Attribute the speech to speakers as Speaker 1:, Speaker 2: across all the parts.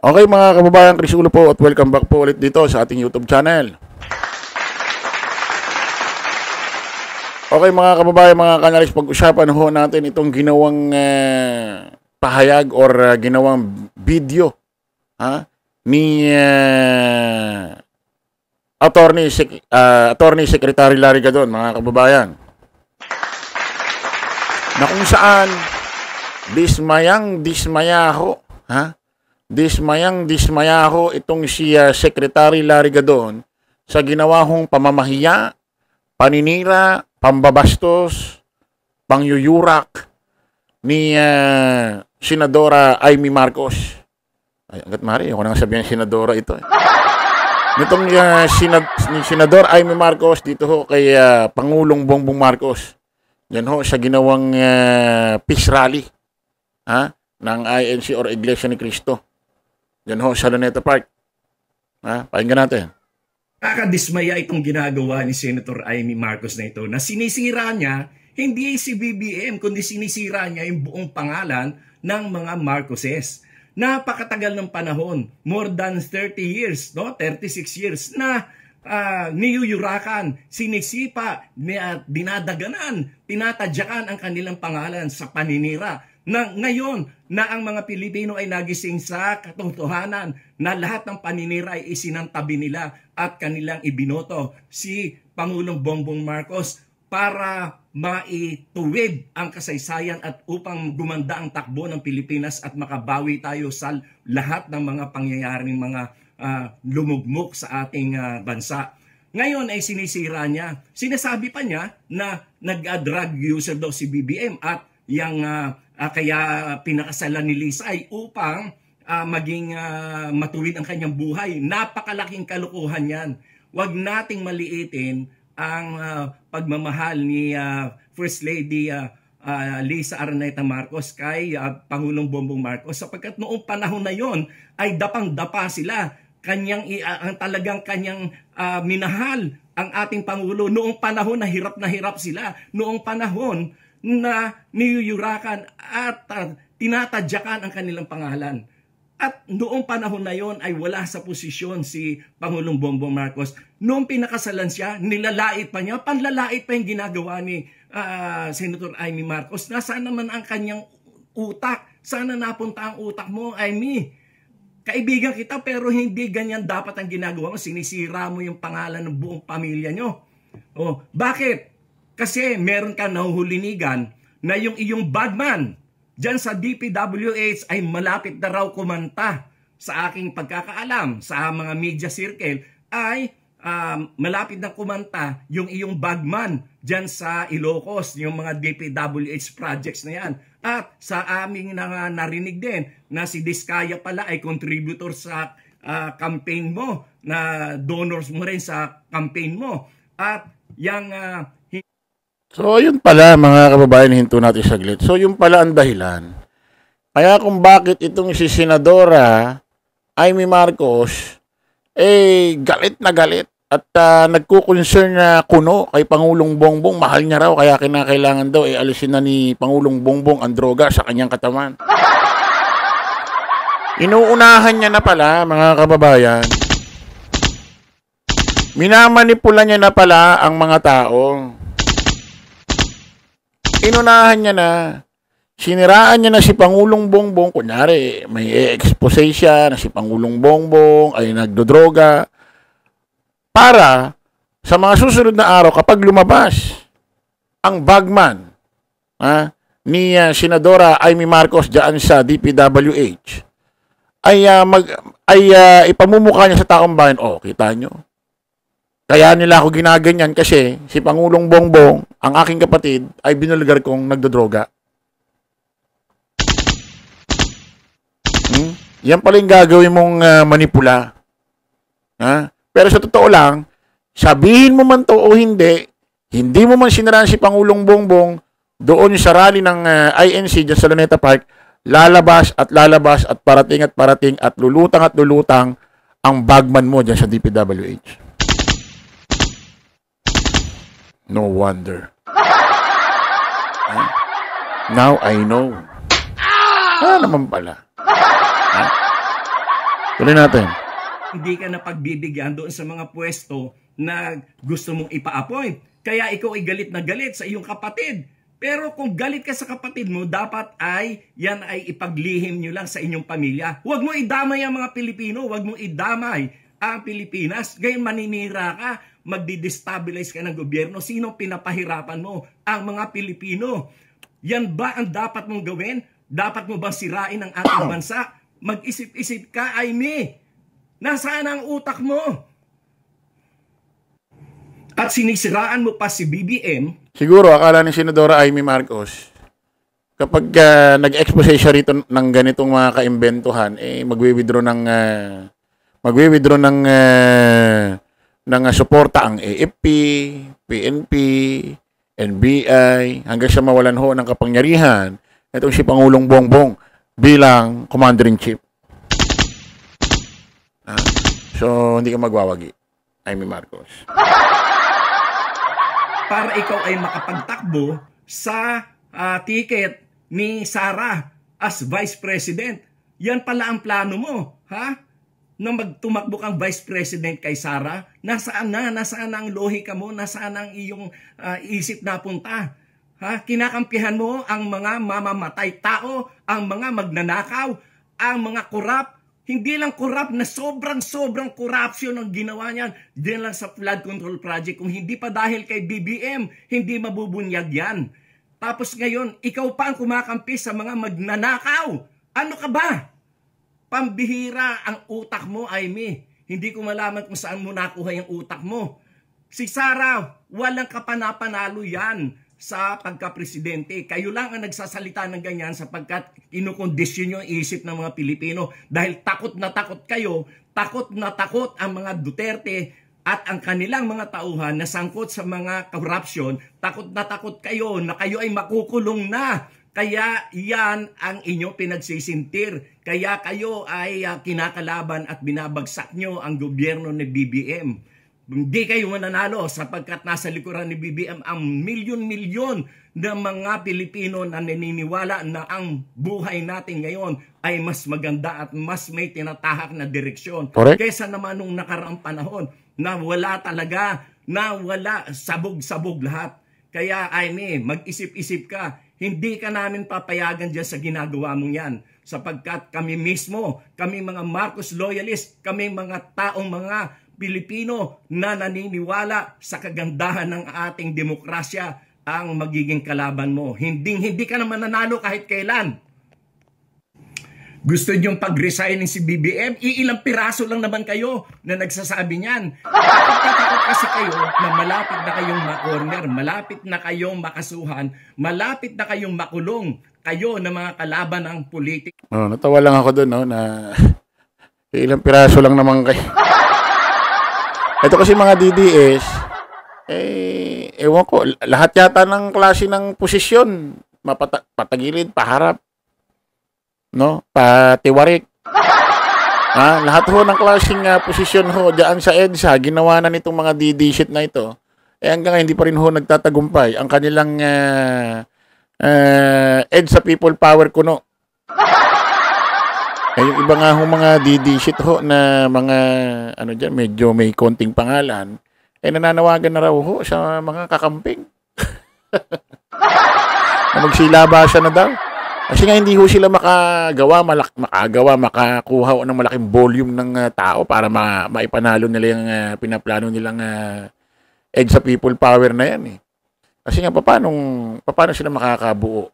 Speaker 1: Okay mga kababayan, Chris Ulo po at welcome back po ulit dito sa ating YouTube channel. Okay mga kababayan, mga kanalis, pag-usapan ho natin itong ginawang pahayag or ginawang video ni Attorney Secretary Larry Gadon, mga kababayan. Na kung saan dismaya ho, dismaya ho itong si Secretary Larry Gadon sa ginawa hong pamamahiya, paninira, pambabastos, pangyuyurak ni Senadora Amy Marcos. Ay, hanggat mari, ako nang sabihin Senadora ito. Nitong ni Senador Amy Marcos dito ho kay Pangulong Bongbong Marcos. Yan ho sa ginawang peace rally ng INC or Iglesia ni Cristo. Yan ho sa Luneta Park. Pakinggan natin.
Speaker 2: Nakakadismaya itong ginagawa ni Senator Amy Marcos na ito na sinisira niya hindi si BBM kundi sinisira niya yung buong pangalan ng mga Marcoses. Napakatagal ng panahon, more than 30 years, no? 36 years na niyuyurakan, sinisipa, dinadaganan, tinatadyakan ang kanilang pangalan sa paninira. Na ngayon na ang mga Pilipino ay nagising sa katotohanan na lahat ng paninira ay isinantabi nila at kanilang ibinoto si Pangulong Bongbong Marcos para maituwid ang kasaysayan at upang gumanda ang takbo ng Pilipinas at makabawi tayo sa lahat ng mga pangyayaring mga lumugmok sa ating bansa. Ngayon ay sinisira niya. Sinasabi pa niya na nag-drug user daw si BBM at yung kaya pinakasalan ni Lisa ay upang maging matuwid ang kanyang buhay. Napakalaking kalokohan yan. Huwag nating maliitin ang pagmamahal ni First Lady Lisa Araneta Marcos kay Pangulong Bongbong Marcos sapagkat noong panahon na yon ay dapang-dapa sila. Ang talagang kanyang minahal ang ating Pangulo noong panahon na hirap sila. Noong panahon na niyuyurakan at tinatadyakan ang kanilang pangalan. At noong panahon na yon ay wala sa posisyon si Pangulong Bongbong Marcos. Noong pinakasalan siya, nilalait pa niya, panlalait pa yung ginagawa ni Senator Amy Marcos. Nasaan naman ang kanyang utak? Sana napunta ang utak mo, Amy? Kaibigan kita pero hindi ganyan dapat ang ginagawa mo. Sinisira mo yung pangalan ng buong pamilya nyo. Bakit? Kasi meron ka nahuhulinigan na yung iyong badman dyan sa DPWH ay malapit na raw kumanta sa aking pagkakaalam sa mga media circle ay malapit na kumanta yung iyong bagman dyan sa Ilocos, yung mga DPWH projects na yan. At sa aming narinig din na si Diskaya pala ay contributor sa campaign mo, na donors mo rin sa campaign mo. At yung
Speaker 1: so, yun pala mga kababayan, hinto natin saglit. So, yun pala ang dahilan. Kaya kung bakit itong si Senadora Amy Marcos, galit na galit at nagko-concern na kuno kay Pangulong Bongbong. Mahal niya raw, kaya kinakailangan daw alisin na ni Pangulong Bongbong ang droga sa kanyang katawan. Inuunahan niya na pala, mga kababayan. Minamanipula niya na pala ang mga tao. Inunahan niya na, siniraan niya na si Pangulong Bongbong, kunyari may expose siya na si Pangulong Bongbong ay nagdodroga, para sa mga susunod na araw kapag lumabas ang bagman ni Senadora Amy Marcos dyan sa DPWH, ay ipamumukha niya sa taong bayan, kita nyo? Kaya nila ako ginaganyan kasi si Pangulong Bongbong, ang aking kapatid, ay binulgar kong nagdodroga. Yan pala yung gagawin mong manipula. Pero sa totoo lang, sabihin mo man to o hindi mo man sinaraan si Pangulong Bongbong doon sa rally ng INC dyan sa Luneta Park, lalabas at parating at lulutang ang bagman mo dyan sa DPWH. No wonder. Now I know. Naman pala. Tuloy natin.
Speaker 2: Hindi ka na pagbibigyan doon sa mga pwesto na gusto mong ipa-appoint. Kaya ikaw ay galit na galit sa iyong kapatid. Pero kung galit ka sa kapatid mo, dapat ay yan ay ipaglihim nyo lang sa inyong pamilya. Huwag mo idamay ang mga Pilipino. Huwag mo idamay ang Pilipinas. Ngayon maninira ka, magdi-destabilize ka ng gobyerno. Sino pinapahirapan mo? Ang mga Pilipino. Yan ba ang dapat mong gawin? Dapat mo bang sirain ang ating bansa? Mag-isip-isip ka, Aimee. Nasaan ang utak mo? At sinisiraan mo pa si BBM. Siguro,
Speaker 1: akala ni Senadora Aimee Marcos, kapag nag-expose siya rito ng ganitong mga kaimbentuhan, magwi-withdraw ng suporta ang AFP, PNP, NBI, hanggang sa mawalan ho ng kapangyarihan, itong si Pangulong Bongbong bilang Commander-in-Chief. So, hindi ka magwawagi, Aimee Marcos.
Speaker 2: Para ikaw ay makapagtakbo sa ticket ni Sara as Vice President. Yan pala ang plano mo, ha? Na magtumakbo kang Vice President kay Sara. Nasaan ang lohika mo? Nasaan ang iyong isip na punta? Ha? Kinakampihan mo ang mga mamamatay tao, ang mga magnanakaw, ang mga korap. Hindi lang corrupt na sobrang corruption ang ginawa niyan. Diyan lang sa flood control project. Kung hindi pa dahil kay BBM, hindi mabubunyag yan. Tapos ngayon, ikaw pa ang kumakampi sa mga magnanakaw. Ano ka ba? Pambihira ang utak mo, Aimee. Hindi ko malaman kung saan mo nakuha yung utak mo. Si Sara, walang kapanapanalo yan sa pagka-presidente. Kayo lang ang nagsasalita ng ganyan sapagkat kinukondisyon nyo ang isip ng mga Pilipino dahil takot na takot ang mga Duterte at ang kanilang mga tauhan na sangkot sa mga korupsyon. Takot na takot kayo na kayo ay makukulong na. Kaya yan ang inyo pinagsisintir. Kaya kayo ay kinakalaban at binabagsak nyo ang gobyerno ni BBM. Hindi kayo mananalo sapagkat nasa likuran ni BBM ang milyon-milyon na mga Pilipino na naniniwala na ang buhay natin ngayon ay mas maganda at mas may tinatahak na direksyon.
Speaker 1: Correct.
Speaker 2: Kaysa naman nung nakaraang panahon na wala talaga, na wala, sabog-sabog lahat. Kaya Aimee, mag-isip-isip ka. Hindi ka namin papayagan dyan sa ginagawa mong yan. Sapagkat kami mismo, kami mga Marcos loyalist, kami mga taong mga Pilipino na naniniwala sa kagandahan ng ating demokrasya ang magiging kalaban mo. Hindi ka naman nanalo kahit kailan. Gusto niyong pag-resignin si BBM? Iilang piraso lang naman kayo na nagsasabi niyan. Takot kasi kayo na malapit na kayong ma-corner, malapit na kayong makasuhan, malapit na kayong makulong kayo na mga kalaban ng politik.
Speaker 1: Natawa lang ako doon, no, na ilang piraso lang naman kayo. Ito kasi mga DDS, ewan ko, lahat yata ng klase ng posisyon, patagilid, paharap, no, patiwarik. Lahat ho ng klaseng posisyon ho diyan sa EDSA, ginawa na nitong mga DD shit na ito. Hanggang hindi pa rin ho nagtatagumpay ang kanilang EDSA People Power kuno. Yung iba nga ho mga DD shit ho na mga ano diyan, medyo may konting pangalan, nananawagan na raw ho sa mga kakamping. Na magsilabasan na daw. Kasi nga hindi ho sila makakuha ng malaking volume ng tao para maipanalo nila yung pinaplano nilang EDSA People Power na yan. Kasi nga paano sila makakabuo?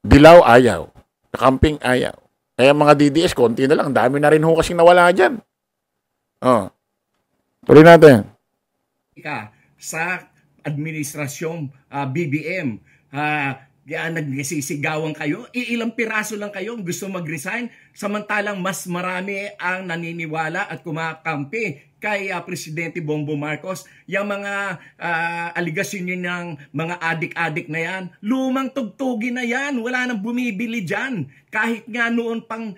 Speaker 1: Dilaw ayaw. Kakamping ayaw. Kaya mga DDS, konti na lang. Dami na rin ho kasing nawala dyan. Tuloy natin.
Speaker 2: Sa administrasyong BBM, nagsisigawan kayo, ilang piraso lang kayo gusto mag-resign, samantalang mas marami ang naniniwala at kumakampi kay Presidente Bongbong Marcos. Yung mga aligasyon nyo ng mga adik-adik na yan, lumang tugtugi na yan, wala nang bumibili dyan. Kahit nga noon pang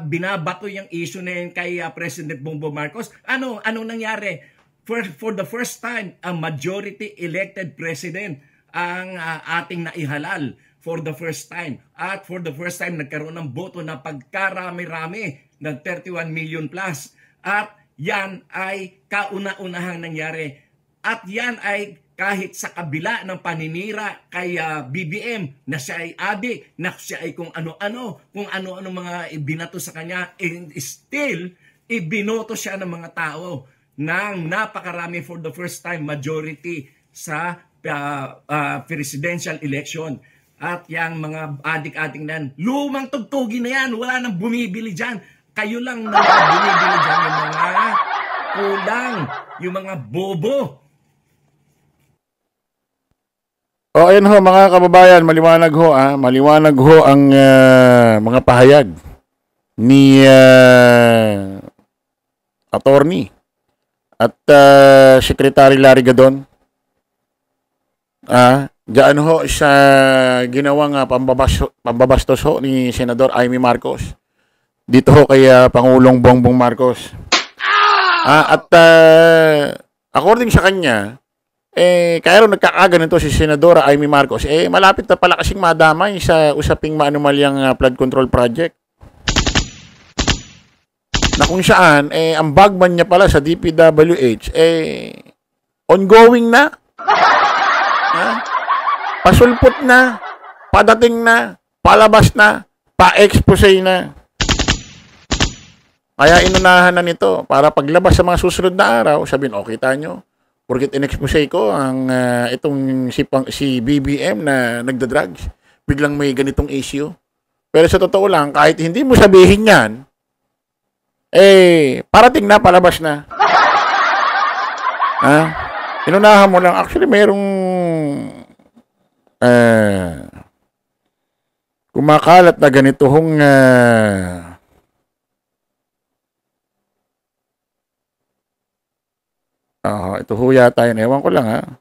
Speaker 2: binabato yung issue na yan kay President Bongbong Marcos, anong nangyari? For the first time, a majority elected president ang ating naihalal for the first time. At for the first time, nagkaroon ng boto na pagkarami-rami ng 31 million plus. At yan ay kauna-unahang nangyari. At yan ay kahit sa kabila ng paninira kay BBM na siya ay adik, na siya ay kung ano-ano mga ibinato sa kanya, and still, ibinoto siya ng mga tao ng napakarami for the first time majority sa presidential election. At yung mga adik-adik nan, lumang tugtugin na yan, wala nang bumibili dyan. Kayo lang na bumibili dyan, yung mga kulang, yung mga bobo.
Speaker 1: O ayun ho mga kababayan, maliwanag ho ang mga pahayag ni attorney at Secretary Larry Gadon. Diyan ho sa ginawang pambabastos ho ni Senador Amy Marcos. Dito ho kay Pangulong Bongbong Marcos. At according sa kanya, kaya rin nagkakaganito si Senadora Amy Marcos, malapit na pala kasing madamay sa usaping maanumalyang flood control project. Na kung saan, ang bagman niya pala sa DPWH, ongoing na. Pasulpot na, padating na, palabas na, pa-expose na. Kaya inunahan na nito para paglabas sa mga susunod na araw, sabihin, okay tanyo. Porket in-expose ko ang itong si BBM na nagda-drugs, biglang may ganitong issue. Pero sa totoo lang, kahit hindi mo sabihin yan, parating na, palabas na. Inunahan mo lang. Actually, mayroong kumakalat na ganitong ito ho yata yun. Ewan ko lang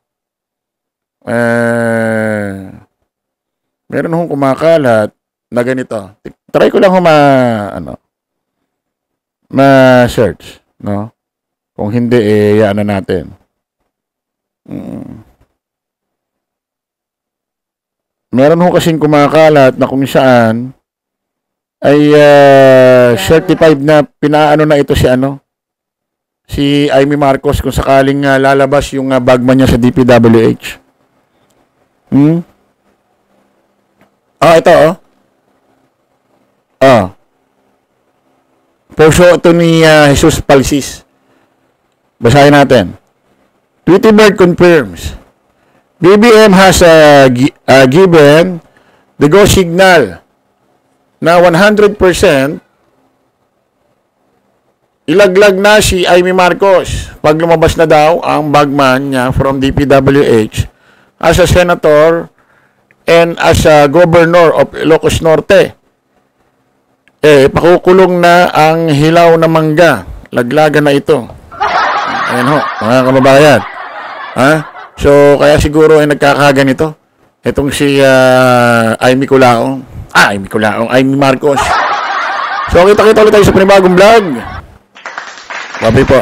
Speaker 1: meron hong kumakalat na ganito. Try ko lang ho ma-search, no? Kung hindi, yan na natin. Meron ho kasing kumakalat na kung saan ay certified na pinaano na ito si Amy Marcos kung sakaling lalabas yung bagman niya sa DPWH. Ito Poso ito ni Jesus Palsis. Basahin natin. Tweety Bird confirms BBM has given the go signal na 100% ilaglag na si Amy Marcos pag lumabas na daw ang bagman niya from DPWH as a senator and as a governor of Ilocos Norte. Pakukulong na ang hilaw na mangga. Laglagan na ito. Ayan ho, mga kababayan. So, kaya siguro ay nagkakaganito. Itong si Amy Marcos. So, kita-kita ulit tayo sa panibagong vlog. Baboy po.